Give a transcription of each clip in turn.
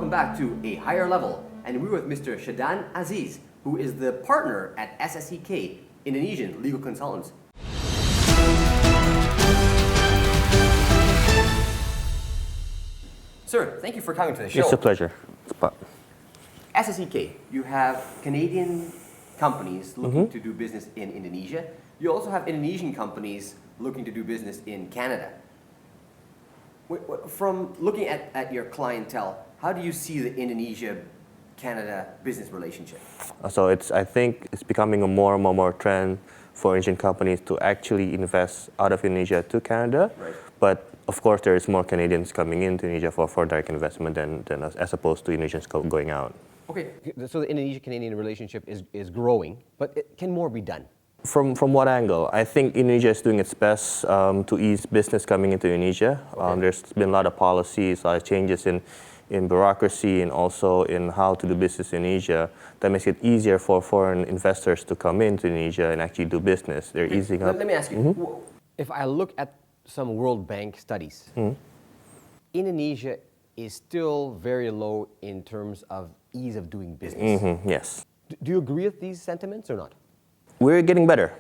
welcome back to A Higher Level, and we're with MrSyahdan Aziz, who is the partner at SSEK Indonesian Legal Consultants. Sir, thank you for coming to the show. It's a pleasure. SSEK, you have Canadian companies looking to do business in Indonesia. You also have Indonesian companies looking to do business in Canada. From looking at your clientele, how do you see the Indonesia-Canada business relationship? So I think it's becoming a more and more trend for Asian companies to actually invest out of Indonesia to Canada. Right. But of course, there is more Canadians coming into Indonesia for direct investment than as opposed to Indonesians going out. Okay, so the Indonesia-Canadian relationship is growing, but can more be done? From what angle? I think Indonesia is doing its best to ease business coming into Indonesia. Okay. There's been a lot of policies, a lot of changes in bureaucracy and also in how to do business in Indonesia that makes it easier for foreign investors to come into Indonesia and actually do business. They're easing up. Let me ask you, if I look at some World Bank studies, Indonesia is still very low in terms of ease of doing business. Yes. Do you agree with these sentiments or not? We're getting better.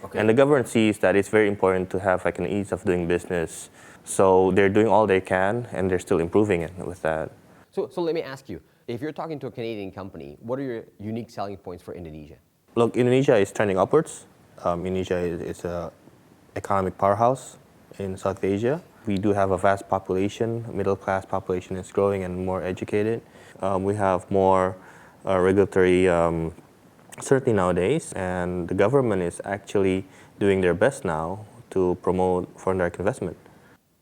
Okay. And the government sees that it's very important to have like an ease of doing business. So they're doing all they can and they're still improving it with that. So let me ask you, if you're talking to a Canadian company, what are your unique selling points for Indonesia? Look, Indonesia is trending upwards. Indonesia is an economic powerhouse in South Asia. We do have a vast population, middle class population is growing and more educated. We have more regulatory certainty nowadays, and the government is actually doing their best now to promote foreign direct investment.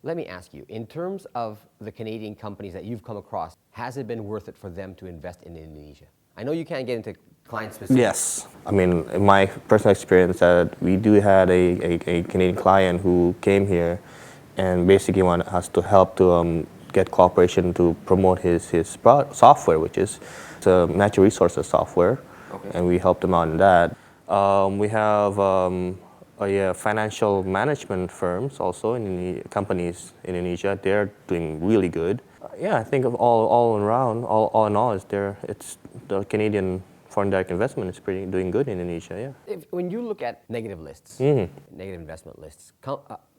Let me ask you, in terms of the Canadian companies that you've come across, has it been worth it for them to invest in Indonesia? I know you can't get into client specifics. Yes. I mean, in my personal experience, we do had a Canadian client who came here and basically wanted us to help to get cooperation to promote his software, which is natural resources software. Okay. And we helped him out in that. We have financial management firms also in companies in Indonesia. They're doing really good. I think of all in all, it's the Canadian foreign direct investment is doing good in Indonesia. Yeah. When you look at negative lists, negative investment lists,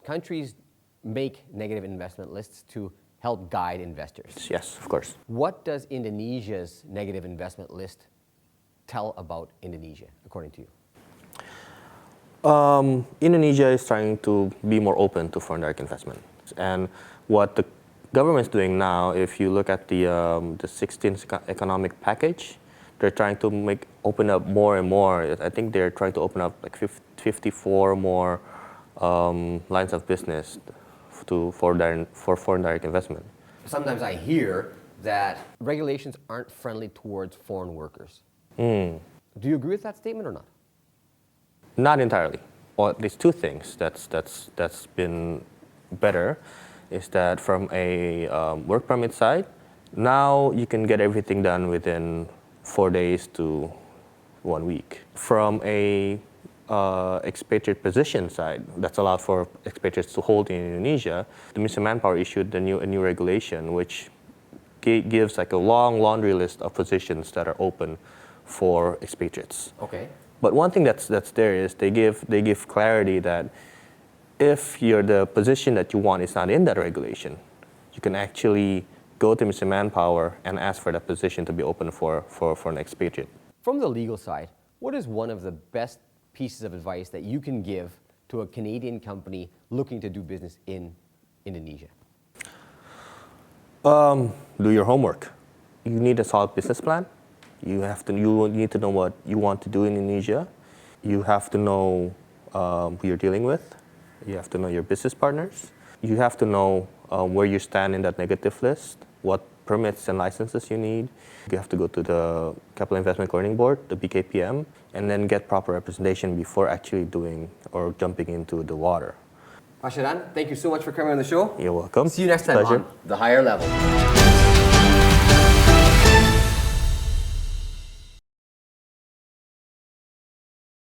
countries make negative investment lists to help guide investors. Yes, of course. What does Indonesia's negative investment list tell about Indonesia, according to you? Indonesia is trying to be more open to foreign direct investment. And what the government is doing now, if you look at the 16th economic package, they're trying to open up more and more. I think they're trying to open up like 54 more lines of business for foreign direct investment. Sometimes I hear that regulations aren't friendly towards foreign workers. Do you agree with that statement or not? Not entirely. Well, there's two things that's been better, is that from a work permit side, now you can get everything done within 4 days to 1 week. From a expatriate position side, that's allowed for expatriates to hold in Indonesia. The Ministry of Manpower issued a new regulation which gives like a long laundry list of positions that are open for expatriates. Okay. But one thing that's there is they give clarity that if the position that you want is not in that regulation, you can actually go to Ministry of Manpower and ask for that position to be open for an expatriate. From the legal side, what is one of the best pieces of advice that you can give to a Canadian company looking to do business in Indonesia? Do your homework. You need a solid business plan. You need to know what you want to do in Indonesia. You have to know who you're dealing with. You have to know your business partners. You have to know where you stand in that negative list, what permits and licenses you need. You have to go to the Capital Investment Coordinating Board, the BKPM, and then get proper representation before actually doing or jumping into the water. MrSyahdan, thank you so much for coming on the show. You're welcome. See you next time Pleasure. on The Higher Level.